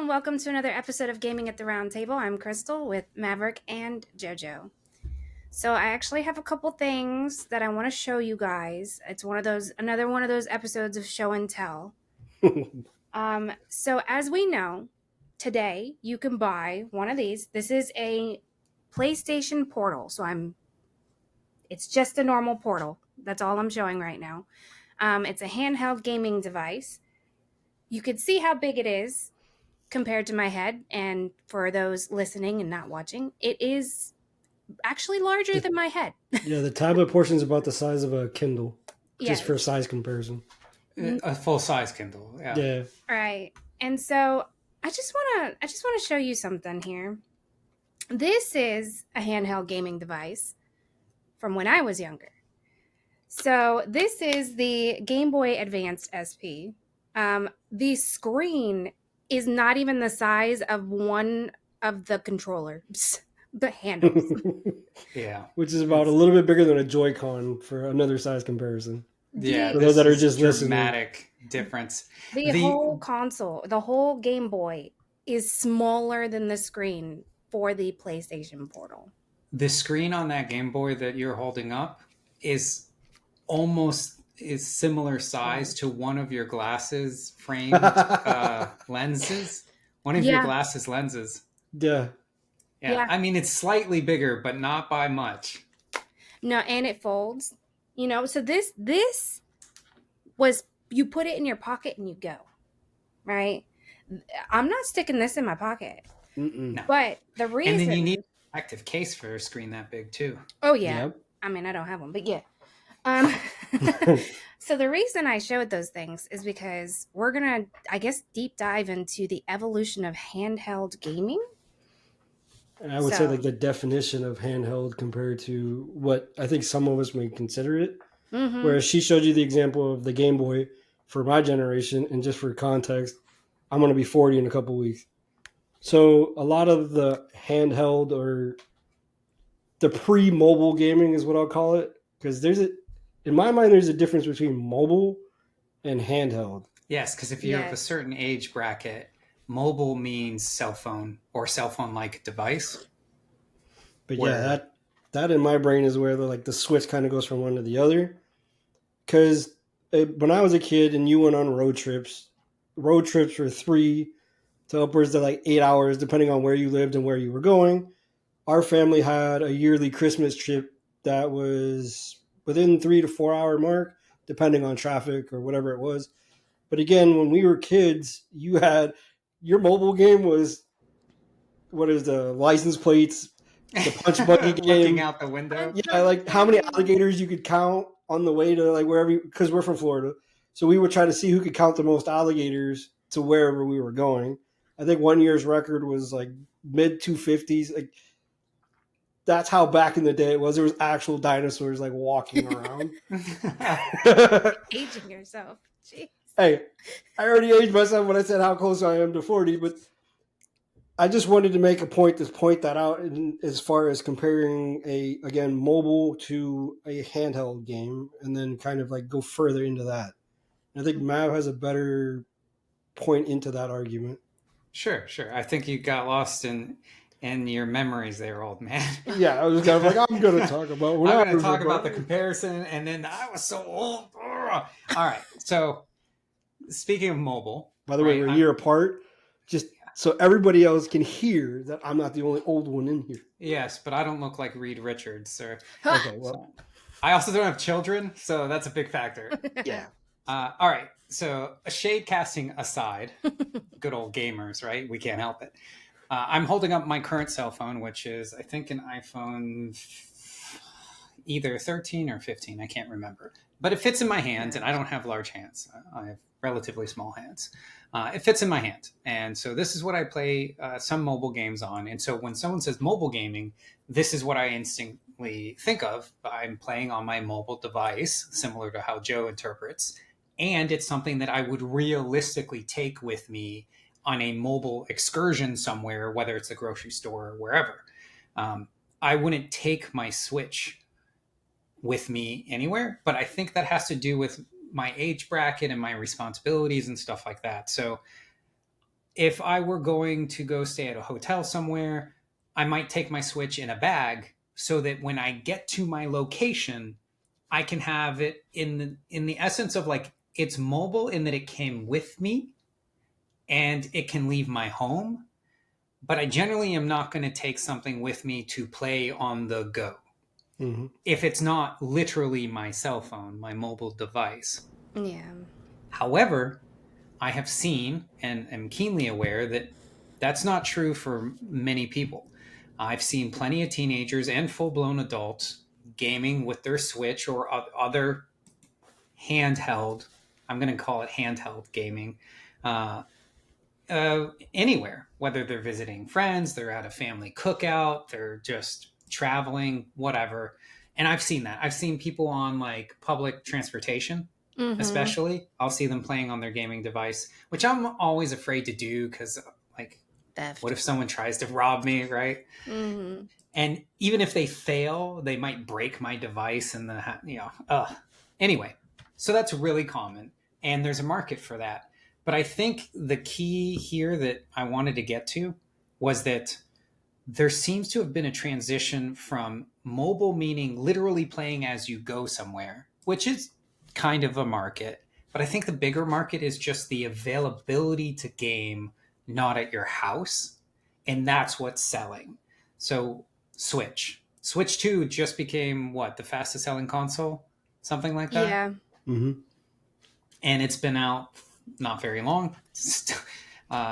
and welcome to another episode of Gaming at the Round Table. I'm Crystal with Maverick and JoJo. So I actually have a couple things that I want to show you guys. It's another one of those episodes of show and tell. So as we know, today you can buy one of these. This is a PlayStation Portal. It's just a normal portal. That's all I'm showing right now. It's a handheld gaming device. You can see how big it is compared to my head, and for those listening and not watching, it is actually larger than my head. Yeah, the tablet portion is about the size of a Kindle, just Yes. for size comparison. A full-size Kindle. Yeah. Right. And so I just want to show you something here. This is a handheld gaming device from when I was younger. So this is the Game Boy Advanced SP. The screen is not even the size of one of the controllers, the handles. Yeah. Which is about a little bit bigger than a Joy-Con for another size comparison. Yeah. For those that are just listening. Dramatic difference. The whole console, the whole Game Boy is smaller than the screen for the PlayStation Portal. The screen on that Game Boy that you're holding up is similar size to one of your glasses framed lenses. One of your glasses lenses. Yeah. Yeah. I mean, it's slightly bigger, but not by much. No, and it folds. So this was, you put it in your pocket and you go, right? I'm not sticking this in my pocket. No. But the reason... And then you need an active case for a screen that big, too. Oh, yeah. Yep. I mean, I don't have one, but yeah. So the reason I showed those things is because we're going to, I guess, deep dive into the evolution of handheld gaming. And I would say like the definition of handheld compared to what I think some of us may consider it. Mm-hmm. Whereas she showed you the example of the Game Boy for my generation. And just for context, I'm going to be 40 in a couple weeks. So a lot of the handheld or the pre-mobile gaming is what I'll call it. Because in my mind, there's a difference between mobile and handheld. Yes, because if you're of a certain age bracket, mobile means cell phone or cell phone-like device. But yeah, that in my brain is where the switch kind of goes from one to the other. Because when I was a kid and you went on road trips were 3 to upwards of 8 hours, depending on where you lived and where you were going. Our family had a yearly Christmas trip that was within 3 to 4 hour mark, depending on traffic or whatever it was. But again, when we were kids, you had your mobile game was, what is the license plates, the punch buggy game. Looking out the window. Yeah, how many alligators you could count on the way to wherever, because we're from Florida. So we would try to see who could count the most alligators to wherever we were going. I think one year's record was mid 250s. That's how back in the day it was. There was actual dinosaurs walking around. Aging yourself. Jeez. Hey, I already aged myself when I said how close I am to 40, but I just wanted to make a point to point that out as far as comparing again, mobile to a handheld game, and then kind of go further into that. And I think Mav has a better point into that argument. Sure. I think you got lost in your memories there, old man. Yeah, I was kind of I'm going to talk about... I'm going to talk about the comparison, and then I was so old. All right, so speaking of mobile... By the way, we're a year apart, just so everybody else can hear that I'm not the only old one in here. Yes, but I don't look like Reed Richards, sir. Okay, well... I also don't have children, so that's a big factor. Yeah. All right, so shade casting aside, good old gamers, right? We can't help it. I'm holding up my current cell phone, which is, I think, an iPhone either 13 or 15. I can't remember. But it fits in my hands, and I don't have large hands. I have relatively small hands. It fits in my hand. And so this is what I play some mobile games on. And so when someone says mobile gaming, this is what I instantly think of. I'm playing on my mobile device, similar to how Joe interprets. And it's something that I would realistically take with me on a mobile excursion somewhere, whether it's a grocery store or wherever. I wouldn't take my Switch with me anywhere, but I think that has to do with my age bracket and my responsibilities and stuff like that. So if I were going to go stay at a hotel somewhere, I might take my Switch in a bag so that when I get to my location, I can have it in the essence of like it's mobile in that it came with me and it can leave my home, but I generally am not going to take something with me to play on the go. Mm-hmm. If it's not literally my cell phone, my mobile device. Yeah. However, I have seen and am keenly aware that that's not true for many people. I've seen plenty of teenagers and full blown adults gaming with their Switch or other handheld, I'm going to call it handheld gaming, uh, anywhere, whether they're visiting friends, they're at a family cookout, they're just traveling, whatever. And I've seen that. I've seen people on like public transportation, Mm-hmm. especially. I'll see them playing on their gaming device, which I'm always afraid to do because, like, what Theft. if someone tries to rob me, right? Mm-hmm. And even if they fail, they might break my device and anyway, so that's really common and there's a market for that. But I think the key here that I wanted to get to was that there seems to have been a transition from mobile, meaning literally playing as you go somewhere, which is kind of a market. But I think the bigger market is just the availability to game not at your house. And that's what's selling. So, Switch 2 just became what? The fastest selling console? Something like that? Yeah. Mm-hmm. And it's been out not very long.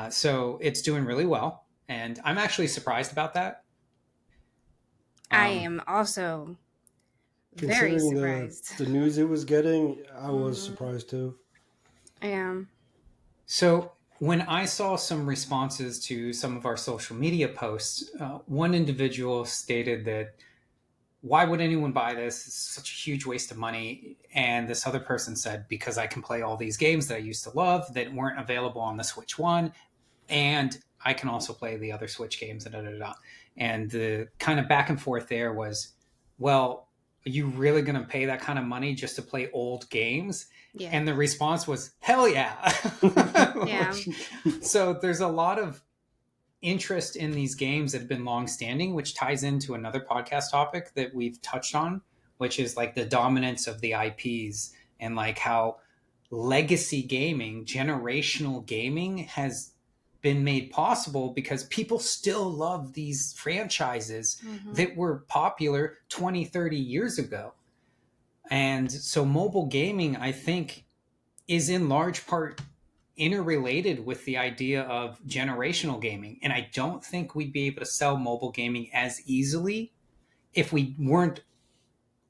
So it's doing really well. And I'm actually surprised about that. I Um, am also very Considering surprised. the news it was getting, I was Mm-hmm. surprised too. I am. so when I saw some responses to some of our social media posts, one individual stated that why would anyone buy this? It's such a huge waste of money. And this other person said, because I can play all these games that I used to love that weren't available on the Switch 1. And I can also play the other Switch games. And the kind of back and forth there was, well, are you really going to pay that kind of money just to play old games? Yeah. And the response was, hell yeah. Yeah. So there's a lot of interest in these games that have been long-standing, which ties into another podcast topic that we've touched on, which is like the dominance of the IPs and like how legacy gaming, generational gaming has been made possible because people still love these franchises Mm-hmm. that were popular 20, 30 years ago. And so mobile gaming, I think, is in large part interrelated with the idea of generational gaming. And I don't think we'd be able to sell mobile gaming as easily if we weren't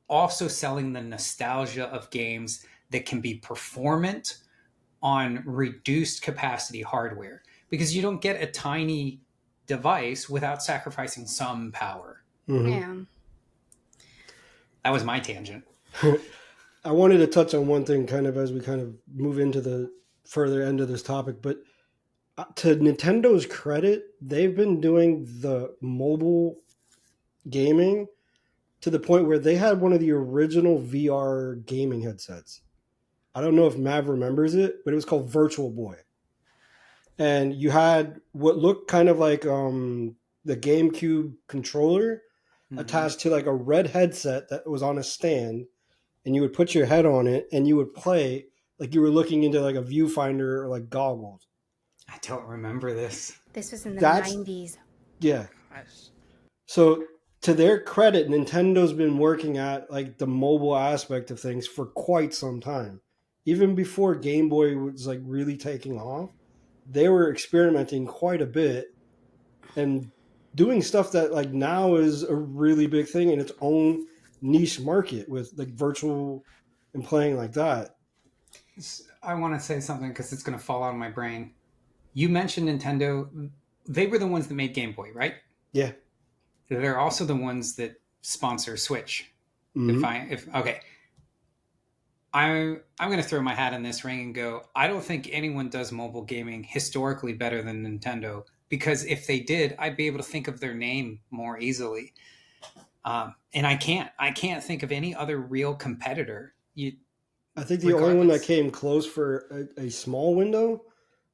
also selling the nostalgia of games that can be performant on reduced capacity hardware. Because you don't get a tiny device without sacrificing some power. Mm-hmm. Yeah. That was my tangent. I wanted to touch on one thing kind of as we kind of move into the further end of this topic, but to Nintendo's credit, they've been doing the mobile gaming to the point where they had one of the original VR gaming headsets. I don't know if Mav remembers it, but it was called Virtual Boy. And you had what looked kind of like the GameCube controller attached to like a red headset that was on a stand, and you would put your head on it and you would play like you were looking into like a viewfinder or like goggles. I don't remember this. This was in the That's 90s. yeah. Gosh. So to their credit, Nintendo's been working at like the mobile aspect of things for quite some time. Even before Game Boy was like really taking off, they were experimenting quite a bit and doing stuff that like now is a really big thing in its own niche market with like virtual and playing like that. I want to say something because it's going to fall out of my brain. You mentioned Nintendo. They were the ones that made Game Boy, right? Yeah. They're also the ones that sponsor Switch. Mm-hmm. Okay. I'm going to throw my hat in this ring and go, I don't think anyone does mobile gaming historically better than Nintendo, because if they did, I'd be able to think of their name more easily. And I can't think of any other real competitor. I think the only one that came close for a small window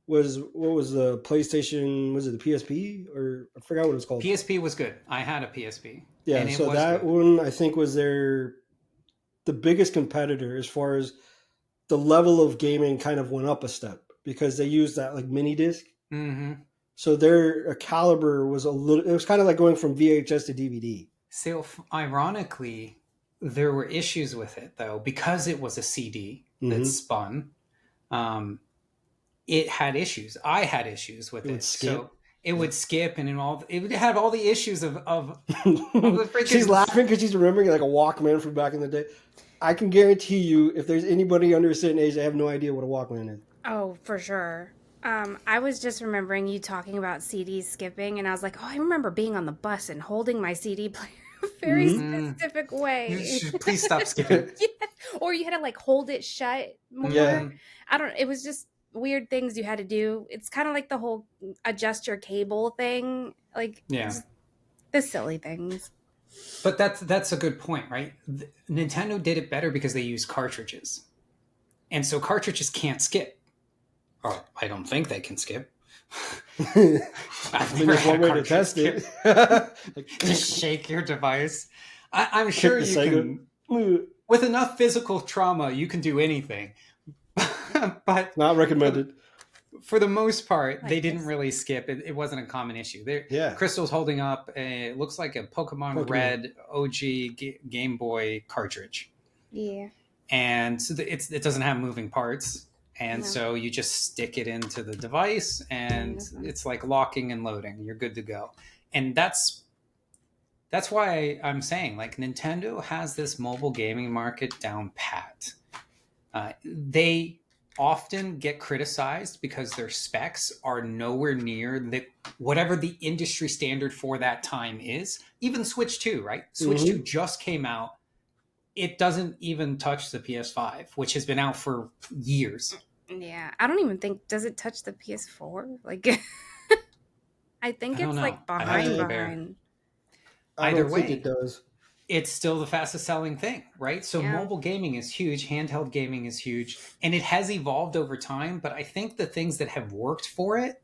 what was the PlayStation? Was it the PSP or I forgot what it was called? PSP was good. I had a PSP, Yeah, and it so was that good. one I think was the biggest competitor as far as the level of gaming kind of went up a step because they used that like mini disc. Mm-hmm. So their caliber was a little. It was kind of like going from VHS to DVD. So, ironically, there were issues with it though because it was a CD that Mm-hmm. spun. Um, it had issues. I had issues with It would it. skip. So it would skip, and it would have all the issues of the She's freaking. laughing because she's remembering like a Walkman from back in the day. I can guarantee you, if there's anybody under a certain age, they have no idea what a Walkman is. Oh, for sure. I was just remembering you talking about CDs skipping, and I was like, oh, I remember being on the bus and holding my CD player a very Mm-hmm. specific way. Please stop skipping. Yeah. Or you had to like hold it shut more. Yeah. I don't. It was just weird things you had to do. It's kind of like the whole adjust your cable thing, like Yeah. the silly things. But that's a good point, right? Nintendo did it better because they used cartridges, and so cartridges can't skip. Or I don't think they can skip. I've never There's one had a way to test cartridge it. skip. Just shake your device. I'm sure Kick you the can. Sega. With enough physical trauma, you can do anything. But Not recommended. for the most part, Like they didn't this. really skip. It wasn't a common issue. Yeah. Crystal's holding up it looks like a Pokemon Red OG Game Boy cartridge. Yeah. And so it doesn't have moving parts. And No. so you just stick it into the device and it's like locking and loading. You're good to go. And that's why I'm saying like Nintendo has this mobile gaming market down pat. They often get criticized because their specs are nowhere near whatever the industry standard for that time is. Even Switch 2, right? Switch 2 just came out. It doesn't even touch the PS5, which has been out for years. Yeah, I don't even think does it touch the PS4? Like, I think it's like behind. I Either don't way, think it does. It's still the fastest selling thing, right? So mobile gaming is huge, handheld gaming is huge, and it has evolved over time. But I think the things that have worked for it,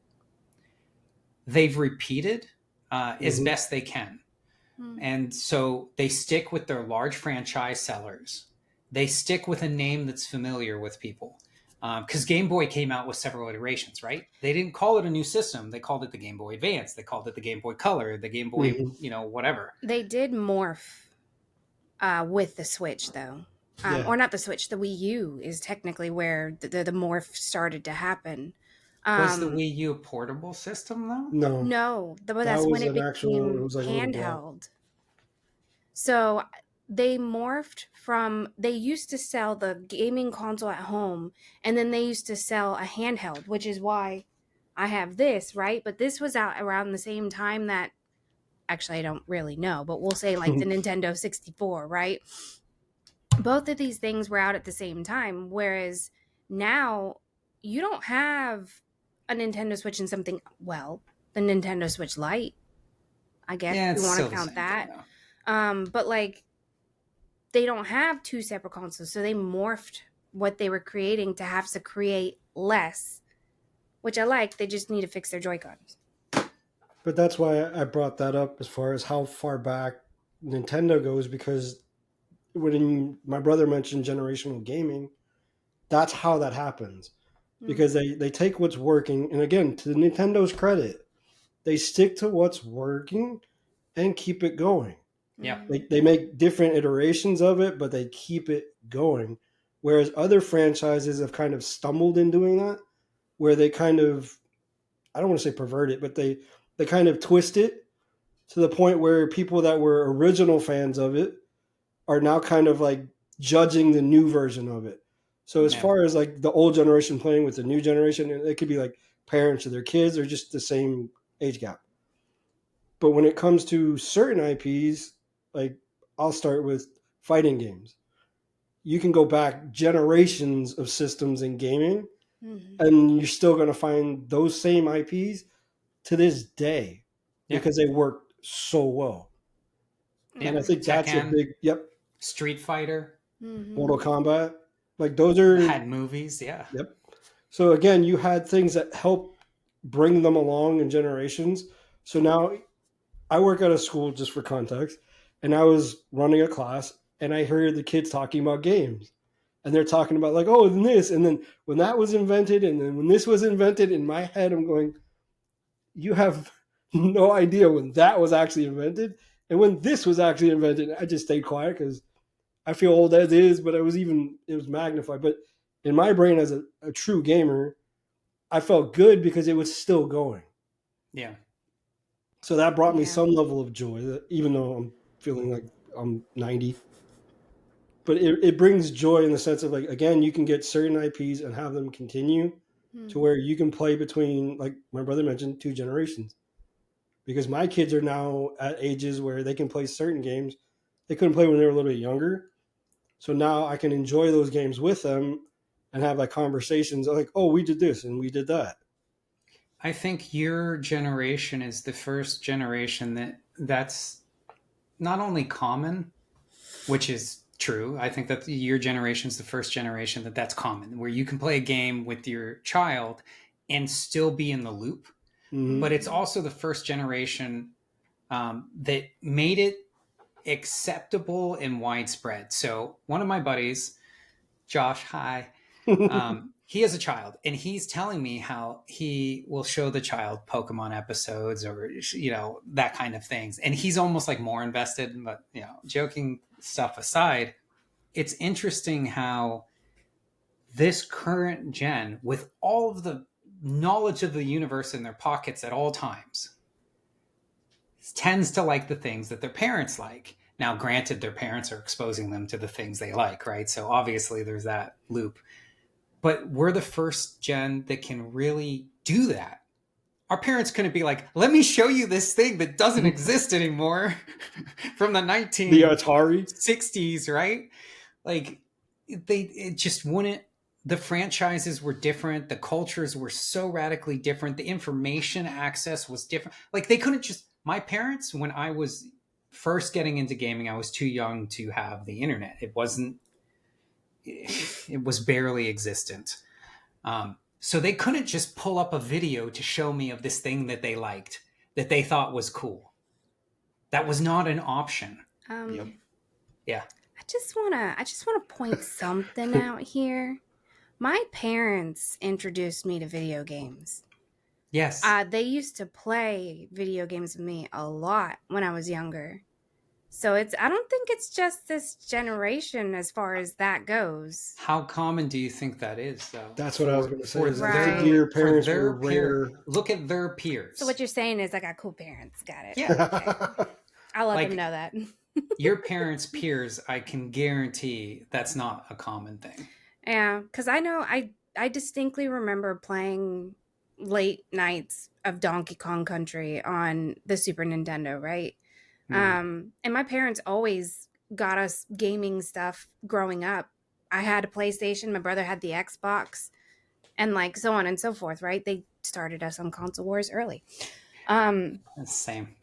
they've repeated as best they can. And so they stick with their large franchise sellers. They stick with a name that's familiar with people. Because Game Boy came out with several iterations, right? They didn't call it a new system. They called it the Game Boy Advance. They called it the Game Boy Color, the Game Boy, whatever. They did morph with the Switch, though. Or not the Switch, the Wii U is technically where the morph started to happen. Was the Wii U a portable system, though? No, that's when it became handheld. So they morphed from, they used to sell the gaming console at home, and then they used to sell a handheld, which is why I have this, right? But this was out around the same time that, actually I don't really know, but we'll say like the Nintendo 64, right? Both of these things were out at the same time, whereas now you don't have a Nintendo Switch and something, well, the Nintendo Switch Lite, I guess, if you want to count that. But like, they don't have two separate consoles, so they morphed what they were creating to have to create less, which I like. They just need to fix their Joy-Cons. But that's why I brought that up as far as how far back Nintendo goes, because when my brother mentioned generational gaming, that's how that happens. Because they take what's working, and again, to Nintendo's credit, they stick to what's working and keep it going. Yeah. They make different iterations of it, but they keep it going. Whereas other franchises have kind of stumbled in doing that, where they kind of, I don't want to say pervert it, but they kind of twist it to the point where people that were original fans of it are now kind of like judging the new version of it. So as far as like the old generation playing with the new generation, it could be like parents of their kids or just the same age gap. But when it comes to certain IPs, like I'll start with fighting games. You can go back generations of systems in gaming, and you're still going to find those same IPs to this day because they work so well. And I think that's a big, Street Fighter, Mortal Kombat, like those are had movies, Yep. So again, you had things that help bring them along in generations. So now I work at a school, just for context, and I was running a class and I heard the kids talking about games. And they're talking about like, oh, and this, and then when that was invented, and then when this was invented, in my head, I'm going, you have no idea when that was actually invented and when this was actually invented. I just stayed quiet because I feel old as is, but it was magnified. But in my brain, as a true gamer, I felt good because it was still going. Yeah. So that brought me some level of joy, even though I'm feeling like I'm 90. But it brings joy in the sense of like, again, you can get certain IPs and have them continue to where you can play between, like my brother mentioned, 2 generations. Because my kids are now at ages where they can play certain games they couldn't play when they were a little bit younger. So now I can enjoy those games with them and have like conversations like, oh, we did this and we did that. I think your generation is the first generation that's not only common, which is true. I think that your generation is the first generation that's common, where you can play a game with your child and still be in the loop. Mm-hmm. But it's also the first generation that made it acceptable and widespread. So one of my buddies, Josh, hi, he has a child, and he's telling me how he will show the child Pokemon episodes or that kind of things, and he's almost like more invested. But joking stuff aside, it's interesting how this current gen, with all of the knowledge of the universe in their pockets at all times, tends to like the things that their parents like. Now, granted, their parents are exposing them to the things they like, right? So obviously there's that loop. But we're the first gen that can really do that. Our parents couldn't be like, let me show you this thing that doesn't exist anymore from the The Atari 60s, right? Like, it just wouldn't. The franchises were different. The cultures were so radically different. The information access was different. Like, they couldn't just. My parents, when I was first getting into gaming, I was too young to have the internet. It wasn't. It was barely existent. So they couldn't just pull up a video to show me of this thing that they liked, that they thought was cool. That was not an option. Yep. Yeah. I just wanna point something out here. My parents introduced me to video games. Yes. They used to play video games with me a lot when I was younger. So I don't think it's just this generation as far as that goes. How common do you think that is, though? That's what I was going to say. Right. Your parents were rare. Look at their peers. So what you're saying is I got cool parents. Got it. Yeah. Okay. I'll let them know that. Your parents' peers, I can guarantee that's not a common thing. Yeah, because I know I distinctly remember playing late nights of Donkey Kong Country on the Super Nintendo, right? And my parents always got us gaming stuff growing up. I had a PlayStation, my brother had the Xbox, and like so on and so forth, right? They started us on console wars early. Same.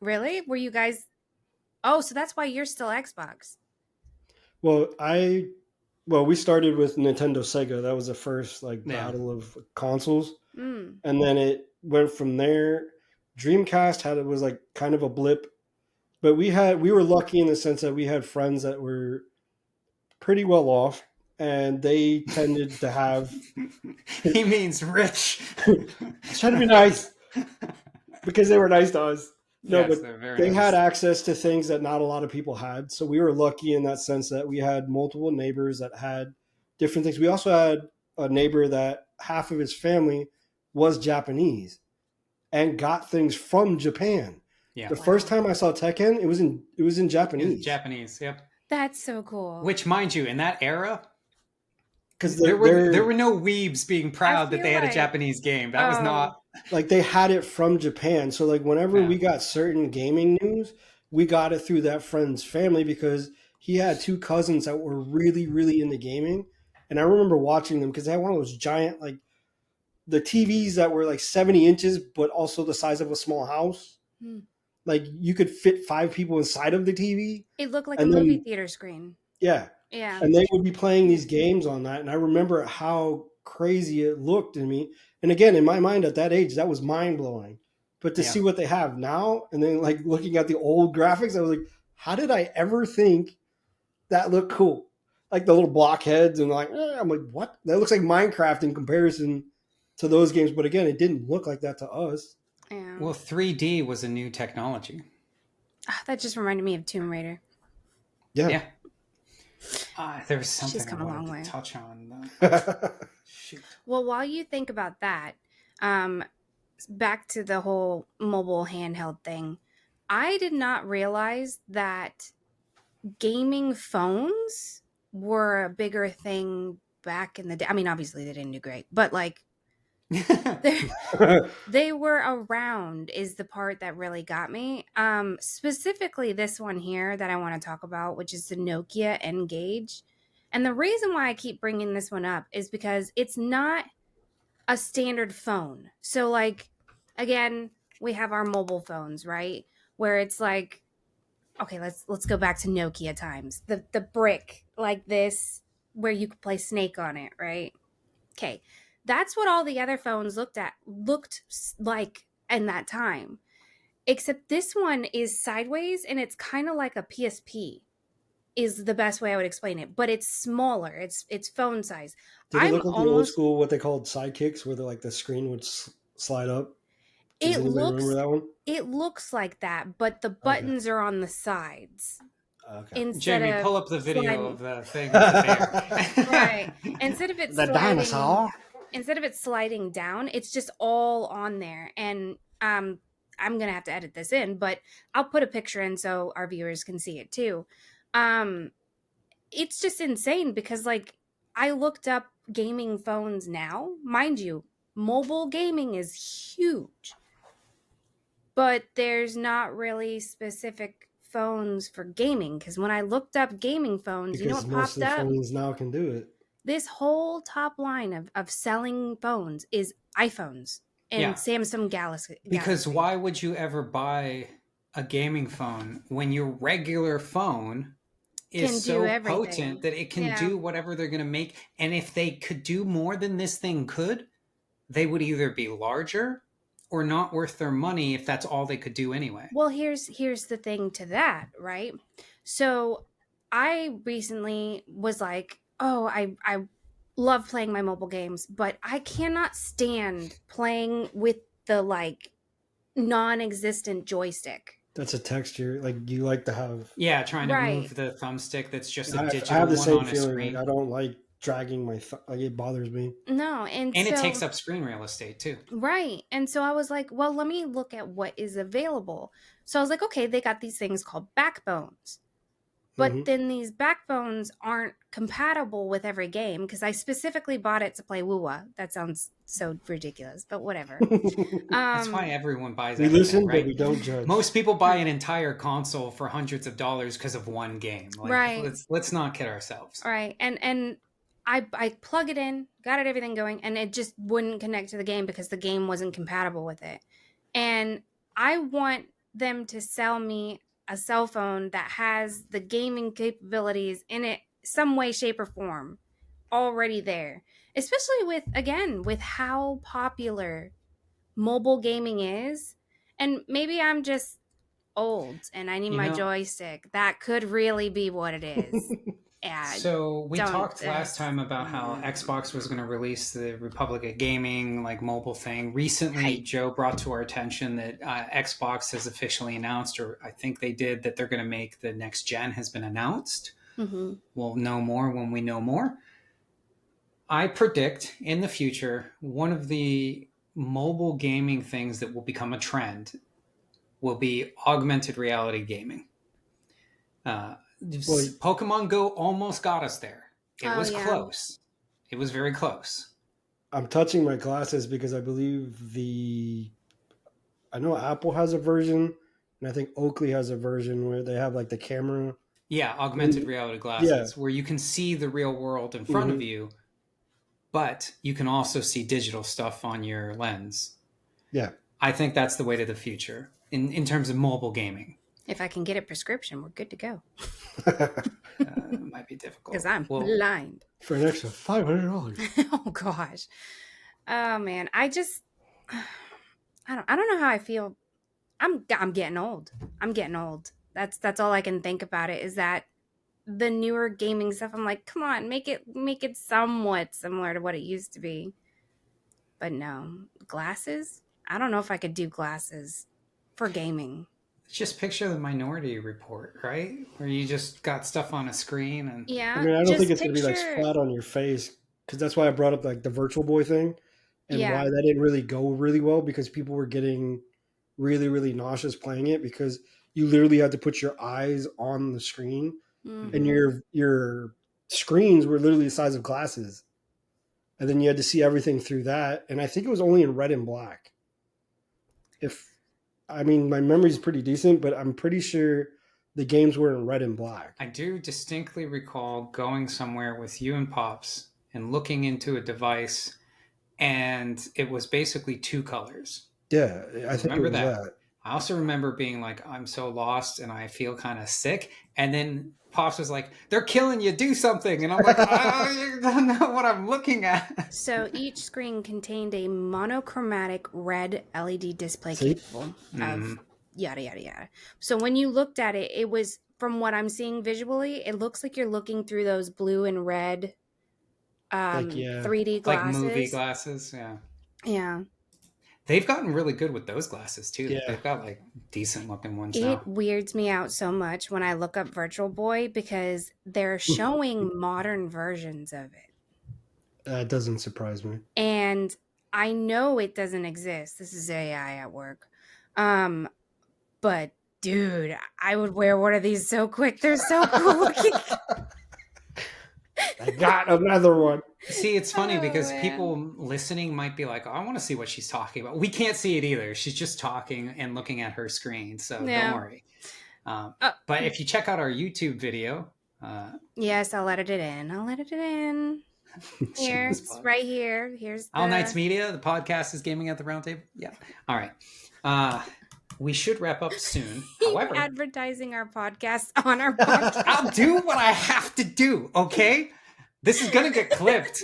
Really? Were you guys? Oh, so that's why you're still Xbox. Well, we started with Nintendo Sega. That was the first battle of consoles, and then it went from there. Dreamcast was like kind of a blip, but we were lucky in the sense that we had friends that were pretty well off, and they tended to have. He means rich. I was trying to be nice because they were nice to us. No, yes, but they had access to things that not a lot of people had. So we were lucky in that sense that we had multiple neighbors that had different things. We also had a neighbor that half of his family was Japanese and got things from Japan. Yeah. The first time I saw Tekken, it was in Japanese. It was Japanese, yep. That's so cool. Which, mind you, in that era, because there were no weebs being proud that they had a Japanese game. That was not like they had it from Japan. So like whenever we got certain gaming news, we got it through that friend's family because he had 2 cousins that were really, really into gaming. And I remember watching them because they had one of those giant, like the TVs that were like 70 inches, but also the size of a small house. Like you could fit 5 people inside of the TV. It looked like a movie theater screen. Yeah. Yeah. And they would be playing these games on that. And I remember how crazy it looked to me. And again, in my mind at that age, that was mind blowing. But to Yeah. see what they have now, and then like looking at the old graphics, I was like, how did I ever think that looked cool? Like the little blockheads and like, I'm like, what? That looks like Minecraft in comparison to those games. But again, it didn't look like that to us. Yeah. Well, 3D was a new technology. That just reminded me of Tomb Raider. Yeah. Yeah. There was She's something I come a long wanted way. to touch on. Shoot. Well, while you think about that, um, back to the whole mobile handheld thing, I did not realize that gaming phones were a bigger thing back in the day. I mean, obviously they didn't do great, but like they were around is the part that really got me. Specifically this one here that I want to talk about, which is the Nokia N-Gage. And the reason why I keep bringing this one up is because it's not a standard phone. So like again, we have our mobile phones, right? Where it's like, okay, let's go back to Nokia times. The brick like this where you could play Snake on it, right? Okay. That's what all the other phones looked like in that time. Except this one is sideways and it's kind of like a PSP is the best way I would explain it, but it's smaller. It's phone size. Did it I'm look like the old almost school, what they called sidekicks, where like the screen would slide up? Does it anybody remember looks that one? it looks like that, but the Okay. buttons are on the sides Okay. instead Jamie, of pull up the video sliding. of the thing with the bear. Right. Instead of it The sliding dinosaur. instead of it sliding down, it's just all on there. And I'm gonna have to edit this in, but I'll put a picture in so our viewers can see it too. Um, it's just insane because like I looked up gaming phones now, mind you, mobile gaming is huge, but there's not really specific phones for gaming because when I looked up gaming phones, you know Because what most of popped the up? phones now can do it. This whole top line of selling phones is iPhones and Yeah. Samsung Galaxy. Because why would you ever buy a gaming phone when your regular phone Can is do so everything. potent that it can Yeah. do whatever they're going to make? And if they could do more than this thing could, they would either be larger or not worth their money if that's all they could do anyway. Well, here's the thing to that, right? So I recently was like, oh, I love playing my mobile games, but I cannot stand playing with the like non-existent joystick. That's a texture like you like to have. Yeah, trying to Right. move the thumbstick that's just a I digital have the one same on a feeling. screen. Like I don't like dragging my like it bothers me. No, and And so it takes up screen real estate too. right. And so I was like, well, let me look at what is available. So I was like, okay, they got these things called backbones. But then these backbones aren't compatible with every game because I specifically bought it to play Woowa. That sounds so ridiculous, but whatever. That's why everyone buys We everything, listen, right? but we don't judge. Most people buy an entire console for hundreds of dollars because of one game. Like, Right. let's not kid ourselves. All right. And I plug it in, got it everything going, and it just wouldn't connect to the game because the game wasn't compatible with it. And I want them to sell me a cell phone that has the gaming capabilities in it some way, shape, or form already there. Especially with how popular mobile gaming is. And maybe I'm just old and I need my joystick. That could really be what it is. Yeah. So we talked last time about how Xbox was going to release the Republic of Gaming like mobile thing. Recently, Joe brought to our attention that Xbox has officially announced, or I think they did, that they're going to make the next gen has been announced. Mm-hmm. We'll know more when we know more. I predict in the future, one of the mobile gaming things that will become a trend will be augmented reality gaming. Pokemon Go almost got us there. It was close. It was very close. I'm touching my glasses because I believe I know Apple has a version, and I think Oakley has a version where they have like the camera. Yeah, augmented reality glasses, where you can see the real world in front of you, but you can also see digital stuff on your lens. Yeah. I think that's the way to the future in terms of mobile gaming. If I can get a prescription, we're good to go. It might be difficult. Because I'm blind. For an extra $500. Oh, gosh. Oh, man. I don't know how I feel. I'm getting old. I'm getting old. That's all I can think about it, is that the newer gaming stuff, I'm like, come on, make it somewhat similar to what it used to be. But no, glasses? I don't know if I could do glasses for gaming. Just picture the Minority Report, right? Where you just got stuff on a screen and Yeah. I mean, I don't think it's going to be like flat on your face, because that's why I brought up like the Virtual Boy thing, and why that didn't really go really well, because people were getting really, really nauseous playing it, because you literally had to put your eyes on the screen, and your screens were literally the size of glasses, and then you had to see everything through that. And I think it was only in red and black. I mean, my memory's pretty decent, but I'm pretty sure the games were in red and black. I do distinctly recall going somewhere with you and Pops and looking into a device, and it was basically 2 colors. Yeah, I think remember that. I also remember being like, I'm so lost and I feel kind of sick. And then Pops was like, they're killing you, do something. And I'm like, I don't know what I'm looking at. So each screen contained a monochromatic red LED display capable of yada, yada, yada. So when you looked at it, it was, from what I'm seeing visually, it looks like you're looking through those blue and red 3D glasses. Like movie glasses, yeah. Yeah. They've gotten really good with those glasses too. Yeah. They've got like decent looking ones now. It weirds me out so much when I look up Virtual Boy, because they're showing modern versions of it. That doesn't surprise me. And I know it doesn't exist. This is AI at work. But dude, I would wear one of these so quick. They're so cool looking. I got another one. See, it's funny because people listening might be like, oh, I want to see what she's talking about. We can't see it either. She's just talking and looking at her screen. So don't worry. But if you check out our YouTube video. Yes, I'll edit it in. Here, it's right here. Here's All Nights Media. The podcast is Gaming at the Round Table. Yeah. All right. We should wrap up soon. However, advertising our podcast on our podcast. I'll do what I have to do. Okay. This is gonna get clipped.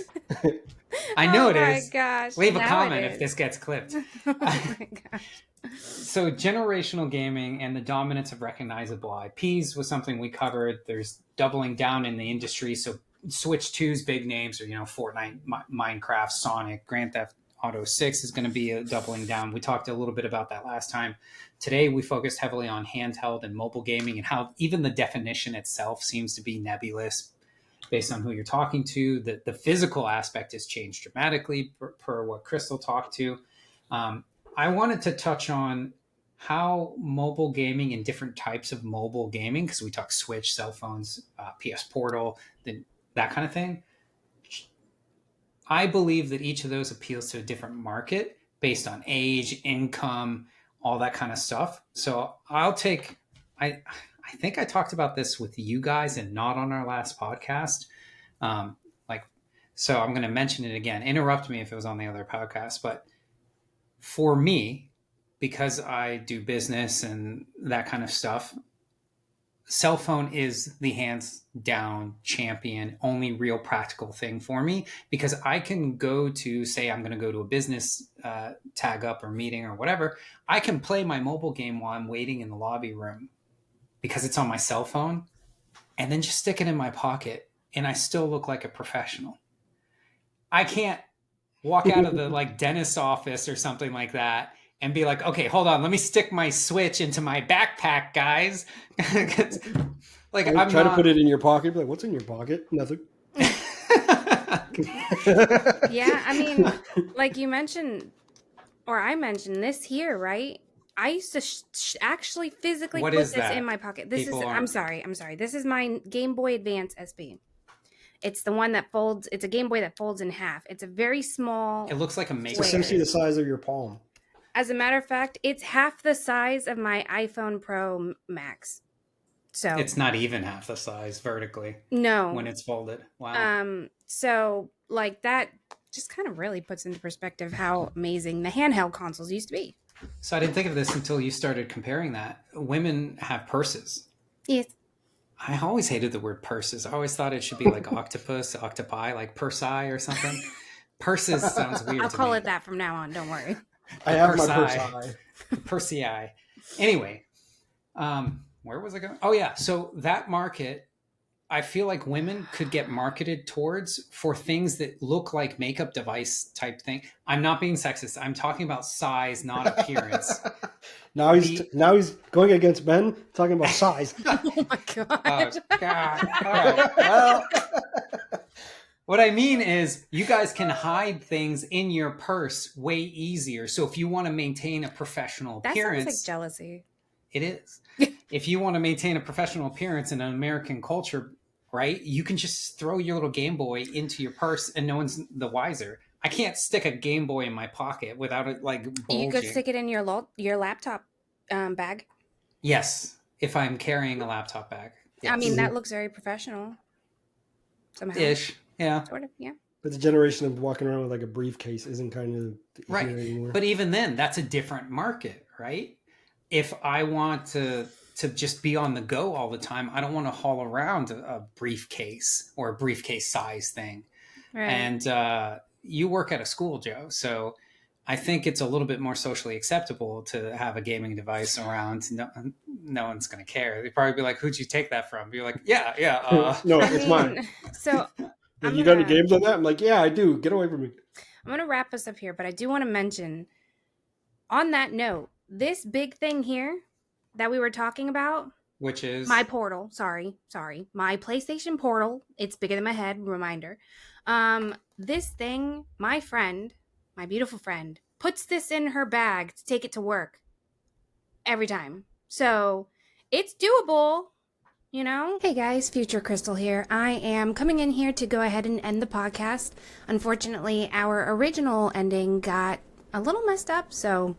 I know it is. Oh my gosh! Leave a comment if this gets clipped. Oh my gosh! So generational gaming and the dominance of recognizable IPs was something we covered. There's doubling down in the industry. So Switch 2's big names are, Fortnite, Minecraft, Sonic, Grand Theft Auto 6 is going to be a doubling down. We talked a little bit about that last time. Today, we focused heavily on handheld and mobile gaming, and how even the definition itself seems to be nebulous based on who you're talking to. The physical aspect has changed dramatically per what Crystal talked to. I wanted to touch on how mobile gaming and different types of mobile gaming, because we talk Switch, cell phones, PS Portal, that kind of thing. I believe that each of those appeals to a different market based on age, income, all that kind of stuff. So I think I talked about this with you guys and not on our last podcast. So I'm going to mention it again. Interrupt me if it was on the other podcast. But for me, because I do business and that kind of stuff, cell phone is the hands down champion, only real practical thing for me, because I can go to, say I'm going to go to a business tag up or meeting or whatever. I can play my mobile game while I'm waiting in the lobby room because it's on my cell phone, and then just stick it in my pocket, and I still look like a professional. I can't walk out of the dentist office or something like that and be like, okay, hold on, let me stick my Switch into my backpack, guys. I'm trying to put it in your pocket. Be like, what's in your pocket? Nothing. Yeah, I mean, like you mentioned, or I mentioned this here, right? I used to actually physically put this in my pocket. I'm sorry. This is my Game Boy Advance SP. It's the one that folds. It's a Game Boy that folds in half. It's a very small. It looks like a It's essentially the size of your palm. As a matter of fact, it's half the size of my iPhone Pro Max. So it's not even half the size vertically. No. When it's folded. Wow. So that just kind of really puts into perspective how amazing the handheld consoles used to be. So I didn't think of this until you started comparing that. Women have purses. Yes. I always hated the word purses. I always thought it should be like octopus, octopi, like persi or something. Purses sounds weird I'll to call me. it that from now on. Don't worry. I have my purse eye. The Persei. Anyway, where was I going? Oh yeah, so that market, I feel like women could get marketed towards for things that look like makeup device type thing. I'm not being sexist. I'm talking about size, not appearance. Now he's going against Ben, talking about size. Oh my god. Oh God! All right. Well, what I mean is, you guys can hide things in your purse way easier. So if you want to maintain a professional That appearance, sounds like jealousy. it is. If you want to maintain a professional appearance in an American culture, right, you can just throw your little Game Boy into your purse and no one's the wiser. I can't stick a Game Boy in my pocket without it like bulging. You could stick it in your laptop bag. Yes, if I'm carrying a laptop bag. Yes. I mean, that looks very professional. Somehow. Ish. Yeah. Sort of, yeah. But the generation of walking around with like a briefcase isn't kind of Right. here anymore. But even then, that's a different market, right? If I want to just be on the go all the time, I don't want to haul around a briefcase or a briefcase size thing. Right. And you work at a school, Joe, so I think it's a little bit more socially acceptable to have a gaming device around. No one's going to care. They'd probably be like, "Who'd you take that from?" Be like, "Yeah." No, it's mine. So You got any games on that? I'm like, yeah, I do. Get away from me. I'm going to wrap us up here, but I do want to mention, on that note, this big thing here that we were talking about, which is my portal. Sorry, my PlayStation portal. It's bigger than my head. Reminder. This thing, my friend, my beautiful friend, puts this in her bag to take it to work every time. So it's doable. You know? Hey guys, Future Crystal here. I am coming in here to go ahead and end the podcast. Unfortunately, our original ending got a little messed up, so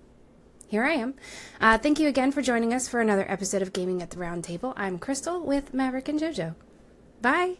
here I am. Thank you again for joining us for another episode of Gaming at the Round Table. I'm Crystal with Maverick and JoJo. Bye!